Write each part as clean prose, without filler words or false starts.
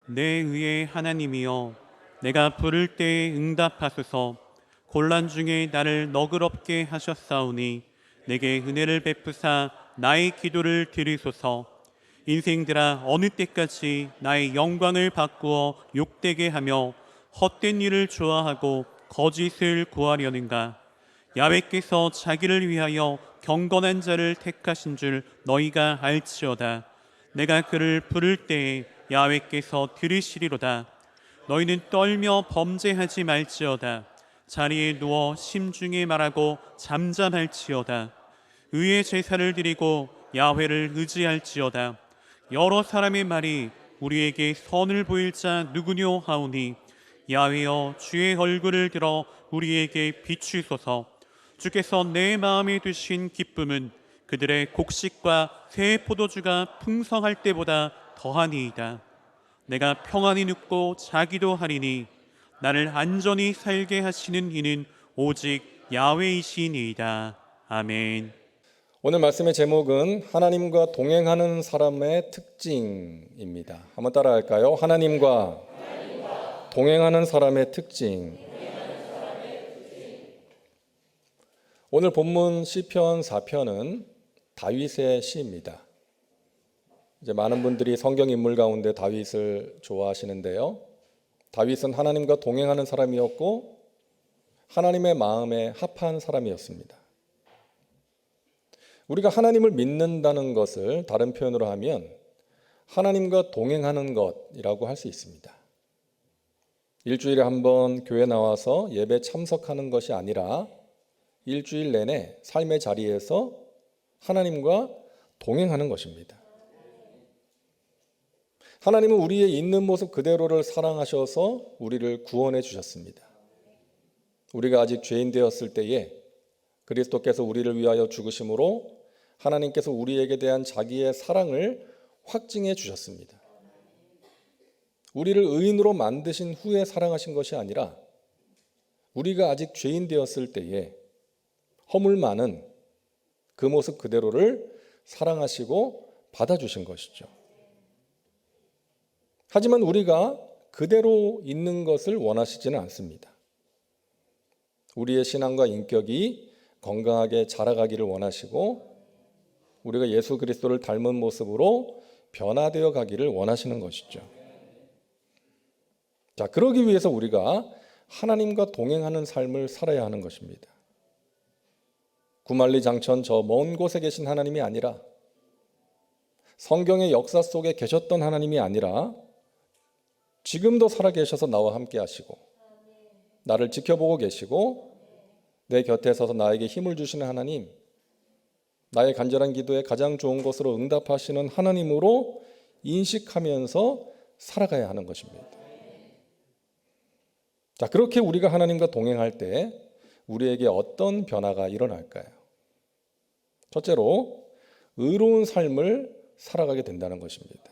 내 의의 하나님이여, 내가 부를 때에 응답하소서. 곤란 중에 나를 너그럽게 하셨사오니 내게 은혜를 베푸사 나의 기도를 들으소서. 인생들아, 어느 때까지 나의 영광을 바꾸어 욕되게 하며 헛된 일을 좋아하고 거짓을 구하려는가? 야훼께서 자기를 위하여 경건한 자를 택하신 줄 너희가 알지어다. 내가 그를 부를 때에 야훼께서 들으시리로다. 너희는 떨며 범죄하지 말지어다. 자리에 누워 심중에 말하고 잠잠할지어다. 의의 제사를 드리고 야훼를 의지할지어다. 여러 사람의 말이 우리에게 선을 보일 자 누구뇨 하오니 야훼여, 주의 얼굴을 들어 우리에게 비추소서. 주께서 내 마음에 두신 기쁨은 그들의 곡식과 새 포도주가 풍성할 때보다 더하니이다. 내가 평안히 눕고 자기도 하리니 나를 안전히 살게 하시는 이는 오직 야훼이시니이다. 아멘. 오늘 말씀의 제목은 하나님과 동행하는 사람의 특징입니다. 한번 따라할까요? 하나님과 동행하는 사람의 특징. 오늘 본문 시편 4편은 다윗의 시입니다. 이제 많은 분들이 성경 인물 가운데 다윗을 좋아하시는데요. 다윗은 하나님과 동행하는 사람이었고 하나님의 마음에 합한 사람이었습니다. 우리가 하나님을 믿는다는 것을 다른 표현으로 하면 하나님과 동행하는 것이라고 할 수 있습니다. 일주일에 한 번 교회 나와서 예배 참석하는 것이 아니라 일주일 내내 삶의 자리에서 하나님과 동행하는 것입니다. 하나님은 우리의 있는 모습 그대로를 사랑하셔서 우리를 구원해 주셨습니다. 우리가 아직 죄인 되었을 때에 그리스도께서 우리를 위하여 죽으심으로 하나님께서 우리에게 대한 자기의 사랑을 확증해 주셨습니다. 우리를 의인으로 만드신 후에 사랑하신 것이 아니라 우리가 아직 죄인 되었을 때에 허물 많은 그 모습 그대로를 사랑하시고 받아주신 것이죠. 하지만 우리가 그대로 있는 것을 원하시지는 않습니다. 우리의 신앙과 인격이 건강하게 자라가기를 원하시고 우리가 예수 그리스도를 닮은 모습으로 변화되어 가기를 원하시는 것이죠. 자, 그러기 위해서 우리가 하나님과 동행하는 삶을 살아야 하는 것입니다. 구만리장천 저 먼 곳에 계신 하나님이 아니라 성경의 역사 속에 계셨던 하나님이 아니라 지금도 살아계셔서 나와 함께 하시고 나를 지켜보고 계시고 내 곁에 서서 나에게 힘을 주시는 하나님, 나의 간절한 기도에 가장 좋은 것으로 응답하시는 하나님으로 인식하면서 살아가야 하는 것입니다. 자, 그렇게 우리가 하나님과 동행할 때 우리에게 어떤 변화가 일어날까요? 첫째로 의로운 삶을 살아가게 된다는 것입니다.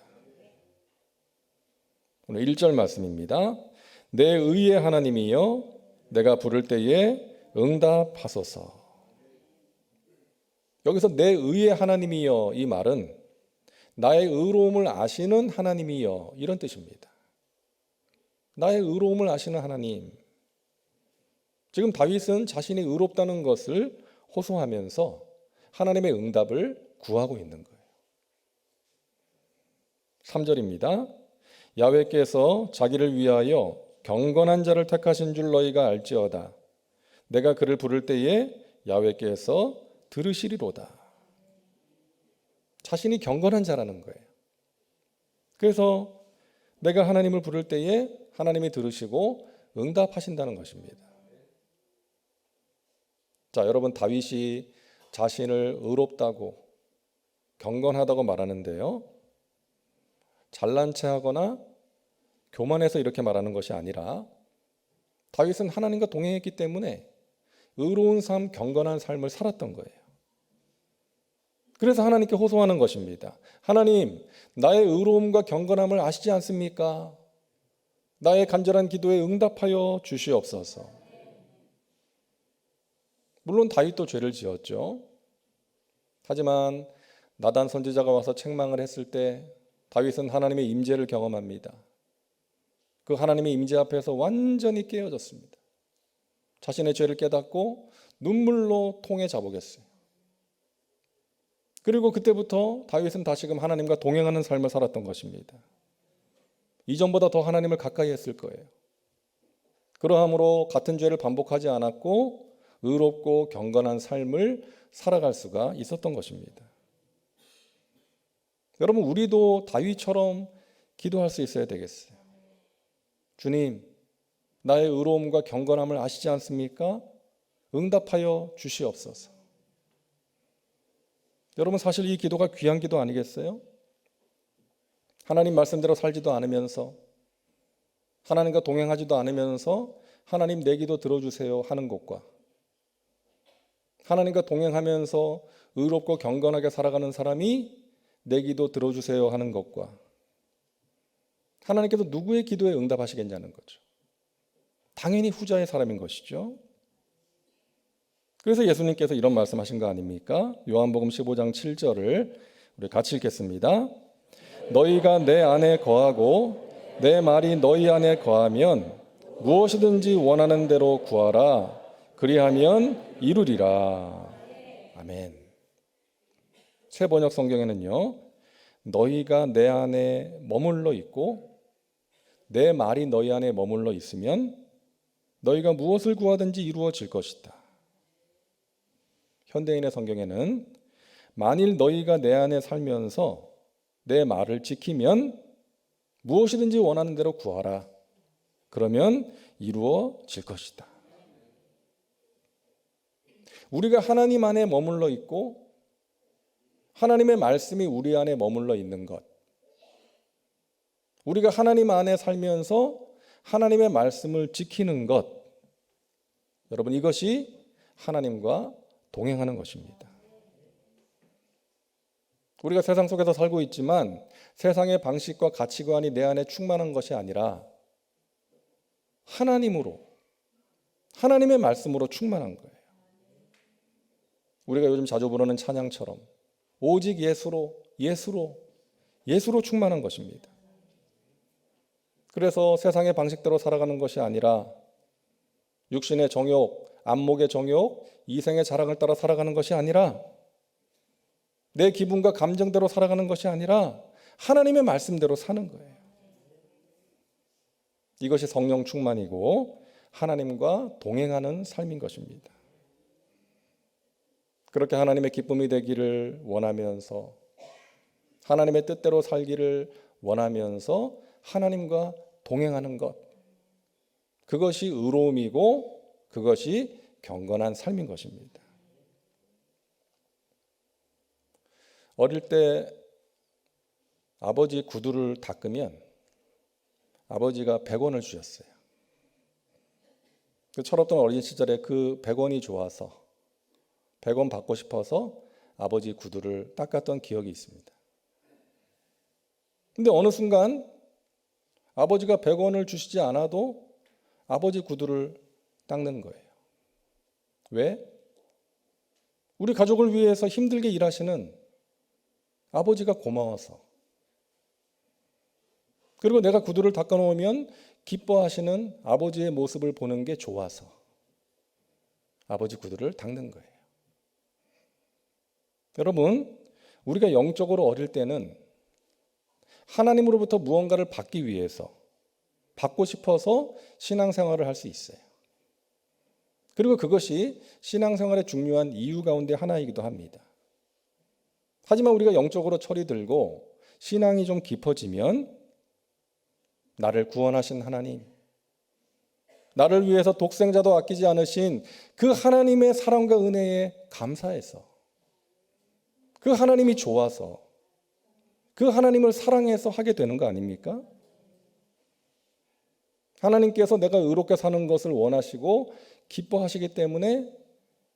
오늘 1절 말씀입니다. 내 의의 하나님이여, 내가 부를 때에 응답하소서. 여기서 내 의의 하나님이여, 이 말은 나의 의로움을 아시는 하나님이여, 이런 뜻입니다. 나의 의로움을 아시는 하나님. 지금 다윗은 자신이 의롭다는 것을 호소하면서 하나님의 응답을 구하고 있는 거예요. 3절입니다. 야훼께서 자기를 위하여 경건한 자를 택하신 줄 너희가 알지어다. 내가 그를 부를 때에 야훼께서 들으시리로다. 자신이 경건한 자라는 거예요. 그래서 내가 하나님을 부를 때에 하나님이 들으시고 응답하신다는 것입니다. 자, 여러분, 다윗이 자신을 의롭다고 경건하다고 말하는데요, 잘난 체하거나 교만해서 이렇게 말하는 것이 아니라 다윗은 하나님과 동행했기 때문에 의로운 삶, 경건한 삶을 살았던 거예요. 그래서 하나님께 호소하는 것입니다. 하나님, 나의 의로움과 경건함을 아시지 않습니까? 나의 간절한 기도에 응답하여 주시옵소서. 물론 다윗도 죄를 지었죠. 하지만 나단 선지자가 와서 책망을 했을 때 다윗은 하나님의 임재를 경험합니다. 그 하나님의 임재 앞에서 완전히 깨어졌습니다. 자신의 죄를 깨닫고 눈물로 통해 자보겠어요. 그리고 그때부터 다윗은 다시금 하나님과 동행하는 삶을 살았던 것입니다. 이전보다 더 하나님을 가까이 했을 거예요. 그러함으로 같은 죄를 반복하지 않았고 의롭고 경건한 삶을 살아갈 수가 있었던 것입니다. 여러분, 우리도 다윗처럼 기도할 수 있어야 되겠어요. 주님, 나의 의로움과 경건함을 아시지 않습니까? 응답하여 주시옵소서. 여러분, 사실 이 기도가 귀한 기도 아니겠어요? 하나님 말씀대로 살지도 않으면서, 하나님과 동행하지도 않으면서 하나님 내 기도 들어주세요 하는 것과, 하나님과 동행하면서 의롭고 경건하게 살아가는 사람이 내 기도 들어주세요 하는 것과, 하나님께서 누구의 기도에 응답하시겠냐는 거죠. 당연히 후자의 사람인 것이죠. 그래서 예수님께서 이런 말씀하신 거 아닙니까? 요한복음 15장 7절을 우리 같이 읽겠습니다. 너희가 내 안에 거하고 내 말이 너희 안에 거하면 무엇이든지 원하는 대로 구하라. 그리하면 이루리라. 아멘. 새 번역 성경에는요, 너희가 내 안에 머물러 있고 내 말이 너희 안에 머물러 있으면 너희가 무엇을 구하든지 이루어질 것이다. 현대인의 성경에는 만일 너희가 내 안에 살면서 내 말을 지키면 무엇이든지 원하는 대로 구하라. 그러면 이루어질 것이다. 우리가 하나님 안에 머물러 있고 하나님의 말씀이 우리 안에 머물러 있는 것, 우리가 하나님 안에 살면서 하나님의 말씀을 지키는 것, 여러분, 이것이 하나님과 동행하는 것입니다. 우리가 세상 속에서 살고 있지만 세상의 방식과 가치관이 내 안에 충만한 것이 아니라 하나님으로, 하나님의 말씀으로 충만한 거예요. 우리가 요즘 자주 부르는 찬양처럼 오직 예수로, 예수로 충만한 것입니다. 그래서 세상의 방식대로 살아가는 것이 아니라 육신의 정욕, 안목의 정욕, 이생의 자랑을 따라 살아가는 것이 아니라 내 기분과 감정대로 살아가는 것이 아니라 하나님의 말씀대로 사는 거예요. 이것이 성령 충만이고 하나님과 동행하는 삶인 것입니다. 그렇게 하나님의 기쁨이 되기를 원하면서 하나님의 뜻대로 살기를 원하면서 하나님과 동행하는 것, 그것이 의로움이고 그것이 경건한 삶인 것입니다. 어릴 때 아버지 구두를 닦으면 아버지가 100원을 주셨어요. 그 철없던 어린 시절에 그 100원이 좋아서 100원 받고 싶어서 아버지 구두를 닦았던 기억이 있습니다. 근데 어느 순간 아버지가 100원을 주시지 않아도 아버지 구두를 닦는 거예요. 왜? 우리 가족을 위해서 힘들게 일하시는 아버지가 고마워서, 그리고 내가 구두를 닦아놓으면 기뻐하시는 아버지의 모습을 보는 게 좋아서 아버지 구두를 닦는 거예요. 여러분, 우리가 영적으로 어릴 때는 하나님으로부터 무언가를 받기 위해서, 받고 싶어서 신앙생활을 할 수 있어요. 그리고 그것이 신앙생활의 중요한 이유 가운데 하나이기도 합니다. 하지만 우리가 영적으로 철이 들고 신앙이 좀 깊어지면 나를 구원하신 하나님, 나를 위해서 독생자도 아끼지 않으신 그 하나님의 사랑과 은혜에 감사해서, 그 하나님이 좋아서, 그 하나님을 사랑해서 하게 되는 거 아닙니까? 하나님께서 내가 의롭게 사는 것을 원하시고 기뻐하시기 때문에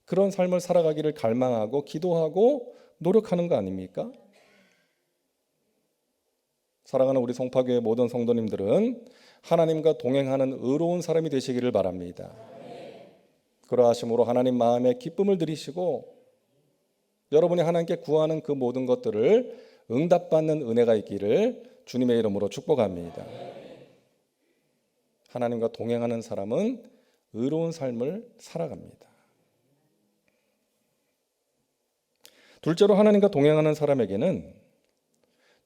그런 삶을 살아가기를 갈망하고 기도하고 노력하는 거 아닙니까? 사랑하는 우리 송파교회 모든 성도님들은 하나님과 동행하는 의로운 사람이 되시기를 바랍니다. 그러하심으로 하나님 마음에 기쁨을 드리시고 여러분이 하나님께 구하는 그 모든 것들을 응답받는 은혜가 있기를 주님의 이름으로 축복합니다. 하나님과 동행하는 사람은 의로운 삶을 살아갑니다. 둘째로 하나님과 동행하는 사람에게는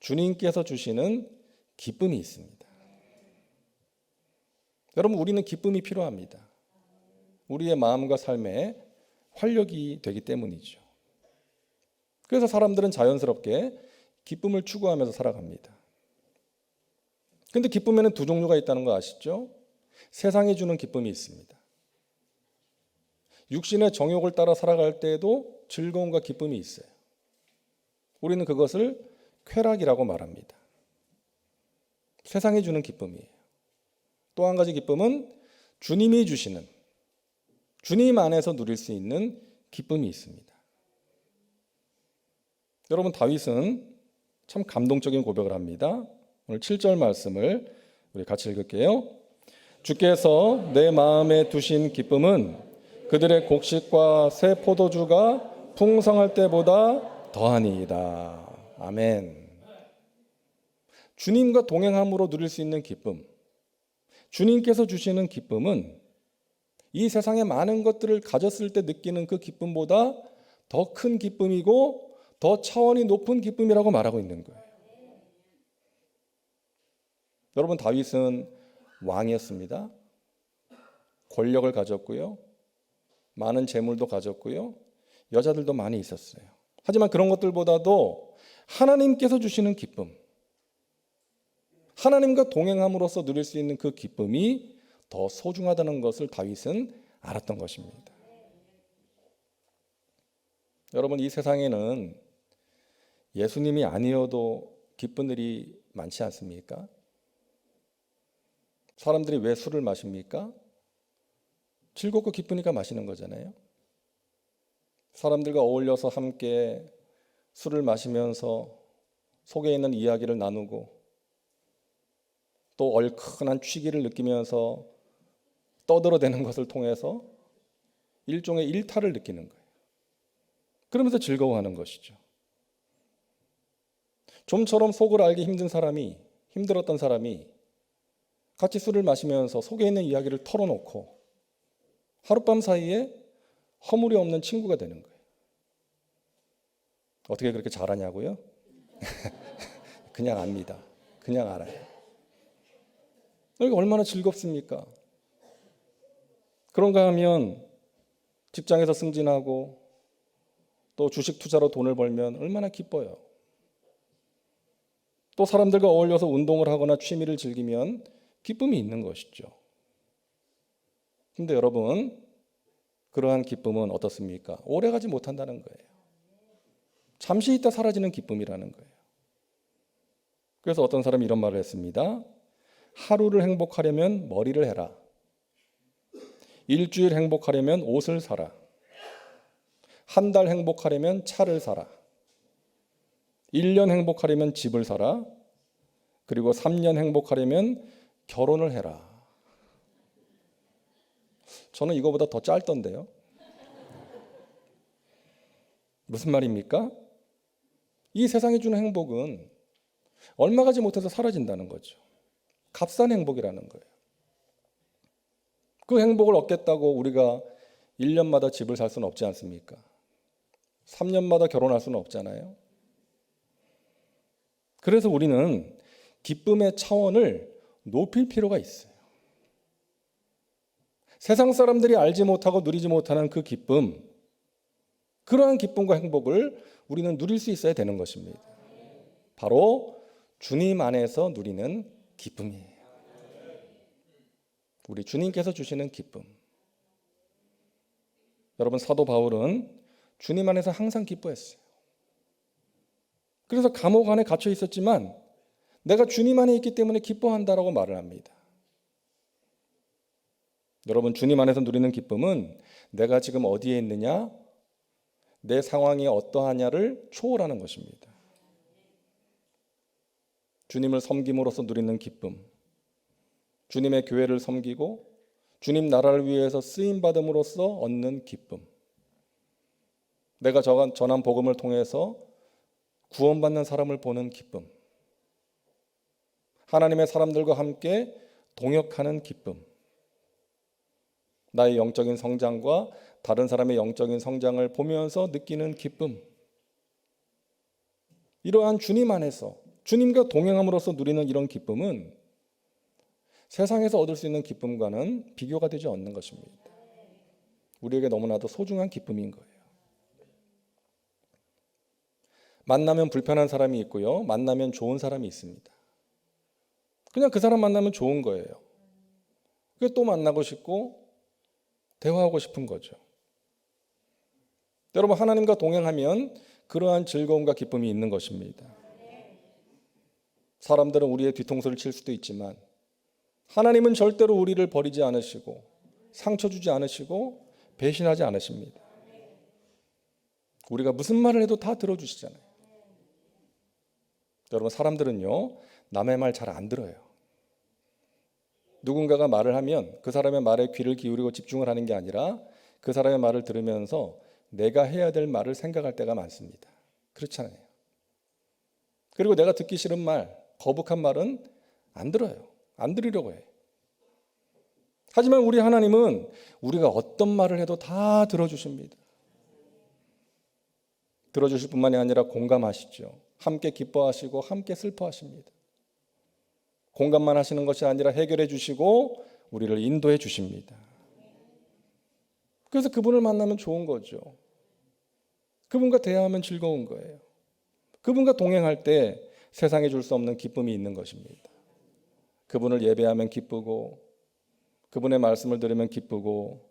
주님께서 주시는 기쁨이 있습니다. 여러분, 우리는 기쁨이 필요합니다. 우리의 마음과 삶에 활력이 되기 때문이죠. 그래서 사람들은 자연스럽게 기쁨을 추구하면서 살아갑니다. 그런데 기쁨에는 두 종류가 있다는 거 아시죠? 세상이 주는 기쁨이 있습니다. 육신의 정욕을 따라 살아갈 때에도 즐거움과 기쁨이 있어요. 우리는 그것을 쾌락이라고 말합니다. 세상이 주는 기쁨이에요. 또 한 가지 기쁨은 주님이 주시는, 주님 안에서 누릴 수 있는 기쁨이 있습니다. 여러분, 다윗은 참 감동적인 고백을 합니다. 오늘 7절 말씀을 우리 같이 읽을게요. 주께서 내 마음에 두신 기쁨은 그들의 곡식과 새 포도주가 풍성할 때보다 더하니이다. 아멘. 주님과 동행함으로 누릴 수 있는 기쁨, 주님께서 주시는 기쁨은 이 세상의 많은 것들을 가졌을 때 느끼는 그 기쁨보다 더 큰 기쁨이고 더 차원이 높은 기쁨이라고 말하고 있는 거예요. 여러분, 다윗은 왕이었습니다. 권력을 가졌고요. 많은 재물도 가졌고요. 여자들도 많이 있었어요. 하지만 그런 것들보다도 하나님께서 주시는 기쁨, 하나님과 동행함으로써 누릴 수 있는 그 기쁨이 더 소중하다는 것을 다윗은 알았던 것입니다. 여러분, 이 세상에는 예수님이 아니어도 기쁜 일이 많지 않습니까? 사람들이 왜 술을 마십니까? 즐겁고 기쁘니까 마시는 거잖아요. 사람들과 어울려서 함께 술을 마시면서 속에 있는 이야기를 나누고 또 얼큰한 취기를 느끼면서 떠들어대는 것을 통해서 일종의 일탈을 느끼는 거예요. 그러면서 즐거워하는 것이죠. 좀처럼 속을 알기 힘든 사람이, 힘들었던 사람이 같이 술을 마시면서 속에 있는 이야기를 털어놓고 하룻밤 사이에 허물이 없는 친구가 되는 거예요. 어떻게 그렇게 잘하냐고요? 그냥 압니다. 그냥 알아요. 이게 얼마나 즐겁습니까? 그런가 하면 직장에서 승진하고 또 주식 투자로 돈을 벌면 얼마나 기뻐요. 또 사람들과 어울려서 운동을 하거나 취미를 즐기면 기쁨이 있는 것이죠. 근데 여러분, 그러한 기쁨은 어떻습니까? 오래가지 못한다는 거예요. 잠시 있다 사라지는 기쁨이라는 거예요. 그래서 어떤 사람이 이런 말을 했습니다. 하루를 행복하려면 머리를 해라. 일주일 행복하려면 옷을 사라. 한 달 행복하려면 차를 사라. 1년 행복하려면 집을 사라. 그리고 3년 행복하려면 결혼을 해라. 저는 이거보다 더 짧던데요. 무슨 말입니까? 이 세상이 주는 행복은 얼마 가지 못해서 사라진다는 거죠. 값싼 행복이라는 거예요. 그 행복을 얻겠다고 우리가 1년마다 집을 살 수는 없지 않습니까? 3년마다 결혼할 수는 없잖아요. 그래서 우리는 기쁨의 차원을 높일 필요가 있어요. 세상 사람들이 알지 못하고 누리지 못하는 그 기쁨, 그러한 기쁨과 행복을 우리는 누릴 수 있어야 되는 것입니다. 바로 주님 안에서 누리는 기쁨이에요. 우리 주님께서 주시는 기쁨. 여러분, 사도 바울은 주님 안에서 항상 기뻐했어요. 그래서 감옥 안에 갇혀 있었지만 내가 주님 안에 있기 때문에 기뻐한다라고 말을 합니다. 여러분, 주님 안에서 누리는 기쁨은 내가 지금 어디에 있느냐, 내 상황이 어떠하냐를 초월하는 것입니다. 주님을 섬김으로써 누리는 기쁨, 주님의 교회를 섬기고 주님 나라를 위해서 쓰임받음으로써 얻는 기쁨, 내가 전한 복음을 통해서 구원받는 사람을 보는 기쁨, 하나님의 사람들과 함께 동역하는 기쁨, 나의 영적인 성장과 다른 사람의 영적인 성장을 보면서 느끼는 기쁨, 이러한 주님 안에서 주님과 동행함으로써 누리는 이런 기쁨은 세상에서 얻을 수 있는 기쁨과는 비교가 되지 않는 것입니다. 우리에게 너무나도 소중한 기쁨인 거예요. 만나면 불편한 사람이 있고요, 만나면 좋은 사람이 있습니다. 그냥 그 사람 만나면 좋은 거예요. 그게 또 만나고 싶고 대화하고 싶은 거죠. 여러분, 하나님과 동행하면 그러한 즐거움과 기쁨이 있는 것입니다. 사람들은 우리의 뒤통수를 칠 수도 있지만 하나님은 절대로 우리를 버리지 않으시고 상처 주지 않으시고 배신하지 않으십니다. 우리가 무슨 말을 해도 다 들어주시잖아요. 여러분, 사람들은요, 남의 말 잘 안 들어요. 누군가가 말을 하면 그 사람의 말에 귀를 기울이고 집중을 하는 게 아니라 그 사람의 말을 들으면서 내가 해야 될 말을 생각할 때가 많습니다. 그렇잖아요. 그리고 내가 듣기 싫은 말, 거북한 말은 안 들어요. 안 들으려고 해. 하지만 우리 하나님은 우리가 어떤 말을 해도 다 들어주십니다. 들어주실 뿐만이 아니라 공감하시죠. 함께 기뻐하시고 함께 슬퍼하십니다. 공감만 하시는 것이 아니라 해결해 주시고 우리를 인도해 주십니다. 그래서 그분을 만나면 좋은 거죠. 그분과 대화하면 즐거운 거예요. 그분과 동행할 때 세상에 줄 수 없는 기쁨이 있는 것입니다. 그분을 예배하면 기쁘고 그분의 말씀을 들으면 기쁘고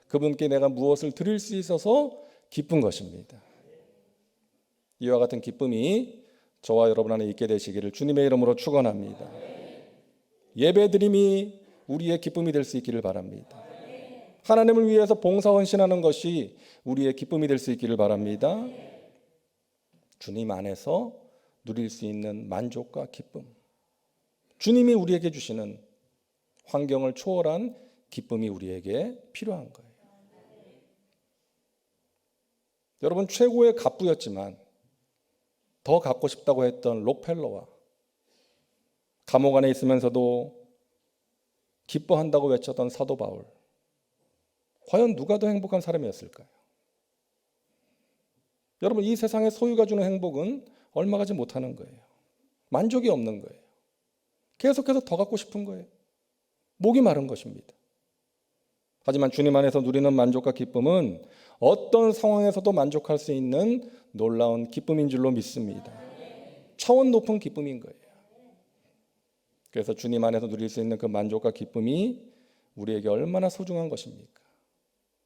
그분께 내가 무엇을 드릴 수 있어서 기쁜 것입니다. 이와 같은 기쁨이 저와 여러분 안에 있게 되시기를 주님의 이름으로 축원합니다. 예배드림이 우리의 기쁨이 될 수 있기를 바랍니다. 하나님을 위해서 봉사 헌신하는 것이 우리의 기쁨이 될 수 있기를 바랍니다. 주님 안에서 누릴 수 있는 만족과 기쁨, 주님이 우리에게 주시는 환경을 초월한 기쁨이 우리에게 필요한 거예요. 여러분, 최고의 갑부였지만 더 갖고 싶다고 했던 록펠러와 감옥 안에 있으면서도 기뻐한다고 외쳤던 사도 바울, 과연 누가 더 행복한 사람이었을까요? 여러분, 이 세상의 소유가 주는 행복은 얼마 가지 못하는 거예요. 만족이 없는 거예요. 계속해서 더 갖고 싶은 거예요. 목이 마른 것입니다. 하지만 주님 안에서 누리는 만족과 기쁨은 어떤 상황에서도 만족할 수 있는 놀라운 기쁨인 줄로 믿습니다. 차원 높은 기쁨인 거예요. 그래서 주님 안에서 누릴 수 있는 그 만족과 기쁨이 우리에게 얼마나 소중한 것입니까?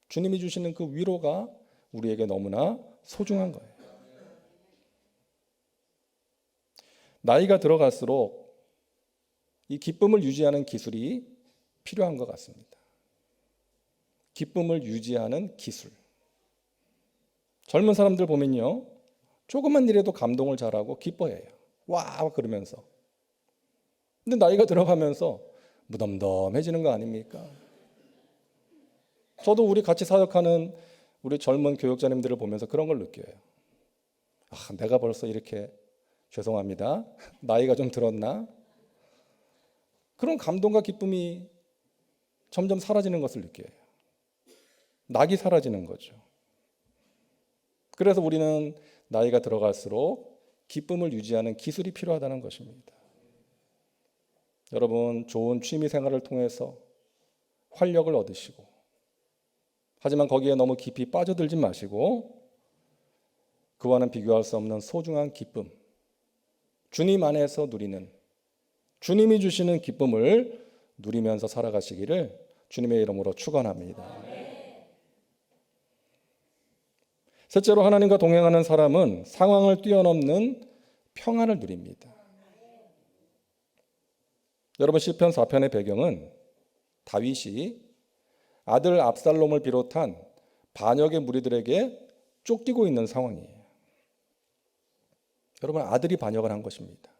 주님이 주시는 그 위로가 우리에게 너무나 소중한 거예요. 나이가 들어갈수록 이 기쁨을 유지하는 기술이 필요한 것 같습니다. 기쁨을 유지하는 기술. 젊은 사람들 보면요, 조그만 일에도 감동을 잘하고 기뻐해요. 와 그러면서. 근데 나이가 들어가면서 무덤덤해지는 거 아닙니까? 저도 우리 같이 사역하는 우리 젊은 교육자님들을 보면서 그런 걸 느껴요. 내가 벌써 이렇게, 죄송합니다, 나이가 좀 들었나? 그런 감동과 기쁨이 점점 사라지는 것을 느껴요. 낙이 사라지는 거죠. 그래서 우리는 나이가 들어갈수록 기쁨을 유지하는 기술이 필요하다는 것입니다. 여러분, 좋은 취미 생활을 통해서 활력을 얻으시고, 하지만 거기에 너무 깊이 빠져들지 마시고 그와는 비교할 수 없는 소중한 기쁨, 주님 안에서 누리는, 주님이 주시는 기쁨을 누리면서 살아가시기를 주님의 이름으로 축원합니다. 셋째로, 하나님과 동행하는 사람은 상황을 뛰어넘는 평안을 누립니다. 여러분, 시편 4편의 배경은 다윗이 아들 압살롬을 비롯한 반역의 무리들에게 쫓기고 있는 상황이에요. 여러분, 아들이 반역을 한 것입니다.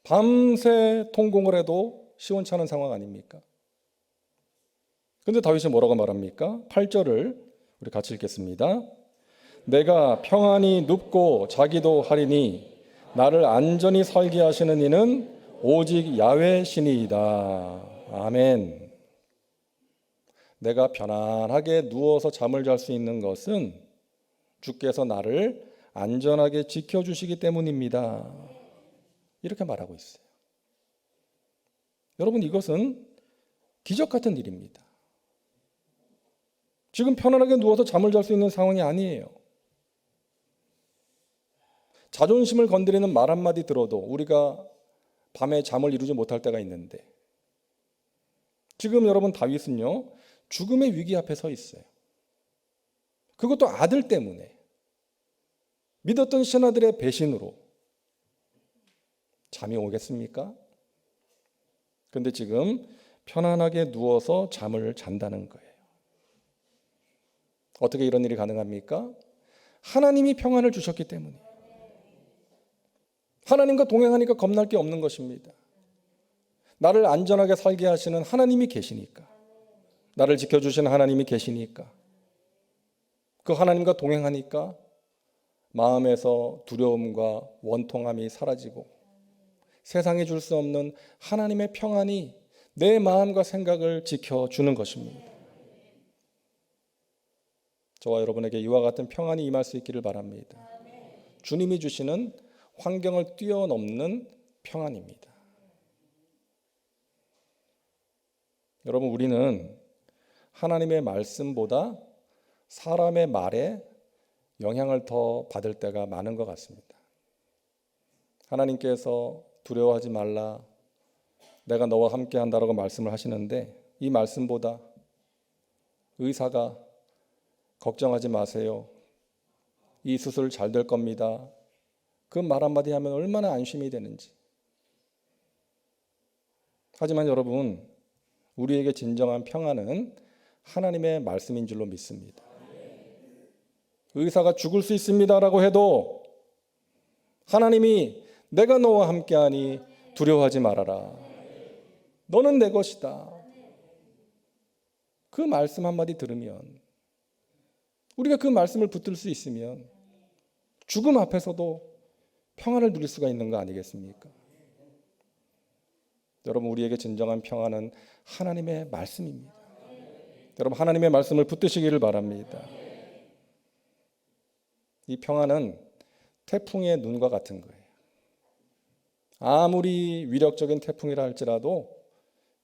밤새 통곡을 해도 시원찮은 상황 아닙니까? 그런데 다윗이 뭐라고 말합니까? 8절을 우리 같이 읽겠습니다. 내가 평안히 눕고 자기도 하리니 나를 안전히 살게 하시는 이는 오직 야훼 신이이다. 아멘. 내가 편안하게 누워서 잠을 잘 수 있는 것은 주께서 나를 안전하게 지켜주시기 때문입니다. 이렇게 말하고 있어요. 여러분, 이것은 기적 같은 일입니다. 지금 편안하게 누워서 잠을 잘 수 있는 상황이 아니에요. 자존심을 건드리는 말 한마디 들어도 우리가 밤에 잠을 이루지 못할 때가 있는데, 지금 여러분 다윗은요, 죽음의 위기 앞에 서 있어요. 그것도 아들 때문에, 믿었던 신하들의 배신으로. 잠이 오겠습니까? 근데 지금 편안하게 누워서 잠을 잔다는 거예요. 어떻게 이런 일이 가능합니까? 하나님이 평안을 주셨기 때문에. 하나님과 동행하니까 겁날 게 없는 것입니다. 나를 안전하게 살게 하시는 하나님이 계시니까, 나를 지켜주시는 하나님이 계시니까, 그 하나님과 동행하니까 마음에서 두려움과 원통함이 사라지고 세상에 줄 수 없는 하나님의 평안이 내 마음과 생각을 지켜주는 것입니다. 저와 여러분에게 이와 같은 평안이 임할 수 있기를 바랍니다. 주님이 주시는 환경을 뛰어넘는 평안입니다. 여러분, 우리는 하나님의 말씀보다 사람의 말에 영향을 더 받을 때가 많은 것 같습니다. 하나님께서 두려워하지 말라, 내가 너와 함께 한다라고 말씀을 하시는데, 이 말씀보다 의사가 걱정하지 마세요, 이 수술 잘 될 겁니다, 그 말 한마디 하면 얼마나 안심이 되는지. 하지만 여러분, 우리에게 진정한 평안은 하나님의 말씀인 줄로 믿습니다. 의사가 죽을 수 있습니다라고 해도 하나님이 내가 너와 함께하니 두려워하지 말아라, 너는 내 것이다, 그 말씀 한마디 들으면, 우리가 그 말씀을 붙들 수 있으면 죽음 앞에서도 평안을 누릴 수가 있는 거 아니겠습니까? 여러분, 우리에게 진정한 평안은 하나님의 말씀입니다. 여러분, 하나님의 말씀을 붙드시기를 바랍니다. 이 평안은 태풍의 눈과 같은 거예요. 아무리 위력적인 태풍이라 할지라도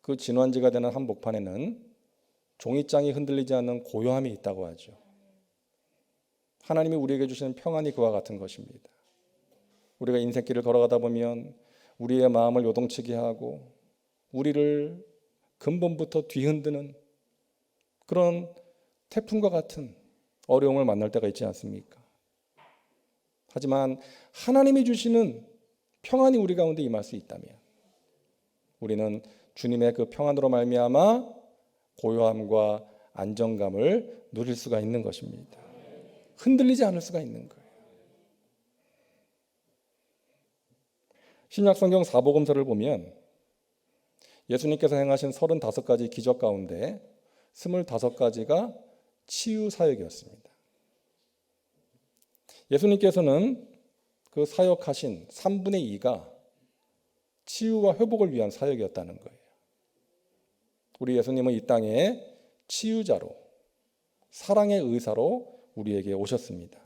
그 진원지가 되는 한복판에는 종이장이 흔들리지 않는 고요함이 있다고 하죠. 하나님이 우리에게 주시는 평안이 그와 같은 것입니다. 우리가 인생길을 걸어가다 보면 우리의 마음을 요동치게 하고 우리를 근본부터 뒤흔드는 그런 태풍과 같은 어려움을 만날 때가 있지 않습니까? 하지만 하나님이 주시는 평안이 우리 가운데 임할 수 있다면 우리는 주님의 그 평안으로 말미암아 고요함과 안정감을 누릴 수가 있는 것입니다. 흔들리지 않을 수가 있는 거예요. 신약성경 사복음서를 보면 예수님께서 행하신 35가지 기적 가운데 25가지가 치유 사역이었습니다. 예수님께서는 그 사역하신 3분의 2가 치유와 회복을 위한 사역이었다는 거예요. 우리 예수님은 이 땅에 치유자로, 사랑의 의사로 우리에게 오셨습니다.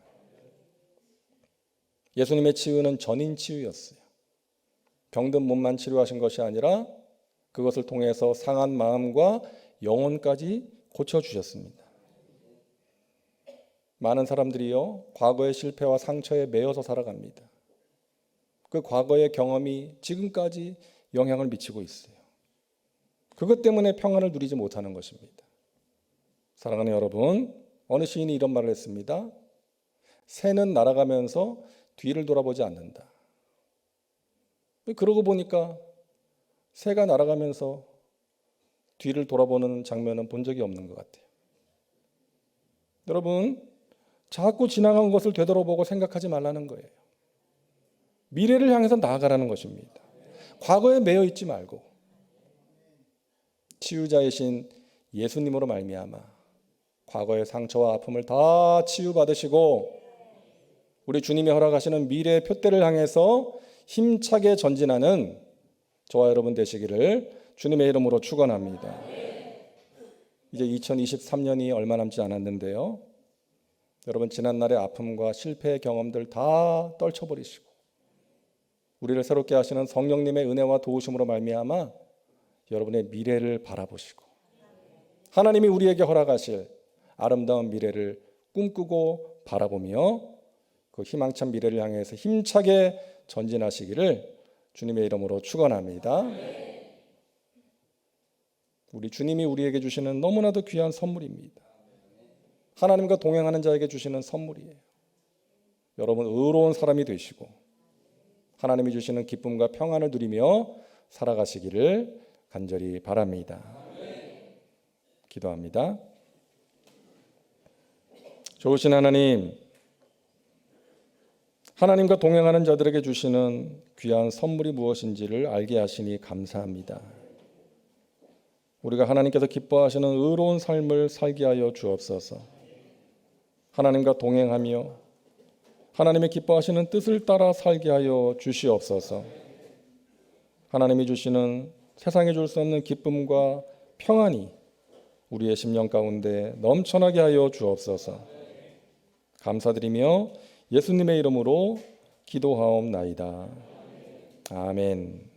예수님의 치유는 전인 치유였어요. 병든 몸만 치료하신 것이 아니라 그것을 통해서 상한 마음과 영혼까지 고쳐주셨습니다. 많은 사람들이요, 과거의 실패와 상처에 매여서 살아갑니다. 그 과거의 경험이 지금까지 영향을 미치고 있어요. 그것 때문에 평안을 누리지 못하는 것입니다. 사랑하는 여러분, 어느 시인이 이런 말을 했습니다. 새는 날아가면서 뒤를 돌아보지 않는다. 그러고 보니까 새가 날아가면서 뒤를 돌아보는 장면은 본 적이 없는 것 같아요. 여러분, 자꾸 지나간 것을 되돌아보고 생각하지 말라는 거예요. 미래를 향해서 나아가라는 것입니다. 과거에 매여 있지 말고 치유자이신 예수님으로 말미암아 과거의 상처와 아픔을 다 치유받으시고 우리 주님이 허락하시는 미래의 표대를 향해서 힘차게 전진하는 저와 여러분 되시기를 주님의 이름으로 축원합니다. 이제 2023년이 얼마 남지 않았는데요. 여러분 지난날의 아픔과 실패의 경험들 다 떨쳐버리시고 우리를 새롭게 하시는 성령님의 은혜와 도우심으로 말미암아 여러분의 미래를 바라보시고 하나님이 우리에게 허락하실 아름다운 미래를 꿈꾸고 바라보며 그 희망찬 미래를 향해서 힘차게 전진하시기를 주님의 이름으로 축원합니다. 우리 주님이 우리에게 주시는 너무나도 귀한 선물입니다. 하나님과 동행하는 자에게 주시는 선물이에요. 여러분 의로운 사람이 되시고 하나님이 주시는 기쁨과 평안을 누리며 살아가시기를 간절히 바랍니다. 기도합니다. 좋으신 하나님, 하나님과 동행하는 자들에게 주시는 귀한 선물이 무엇인지를 알게 하시니 감사합니다. 우리가 하나님께서 기뻐하시는 의로운 삶을 살게 하여 주옵소서. 하나님과 동행하며 하나님의 기뻐하시는 뜻을 따라 살게 하여 주시옵소서. 하나님이 주시는 세상에 줄 수 없는 기쁨과 평안이 우리의 심령 가운데 넘쳐나게 하여 주옵소서. 감사드리며 예수님의 이름으로 기도하옵나이다. 아멘.